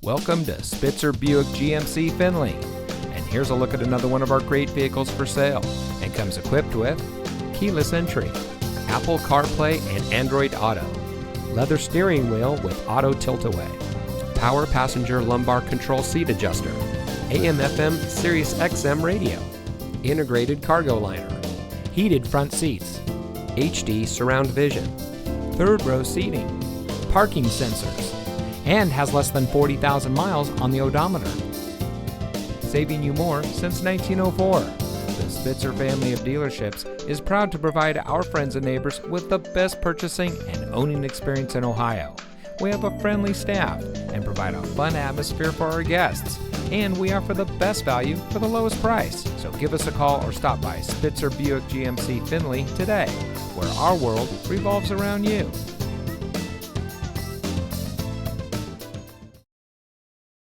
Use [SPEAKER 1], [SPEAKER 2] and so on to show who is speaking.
[SPEAKER 1] Welcome to Spitzer Buick GMC Findlay. And here's a look at another one of our great vehicles for sale. And comes equipped with keyless entry, Apple CarPlay and Android Auto, leather steering wheel with auto tilt-away, power passenger lumbar control seat adjuster, AM/FM Sirius XM radio, integrated cargo liner, heated front seats, HD surround vision, third row seating, parking sensors, and has less than 40,000 miles on the odometer. Saving you more since 1904. The Spitzer family of dealerships is proud to provide our friends and neighbors with the best purchasing and owning experience in Ohio. We have a friendly staff and provide a fun atmosphere for our guests. And we offer the best value for the lowest price. So give us a call or stop by Spitzer Buick GMC Findlay today, where our world revolves around you.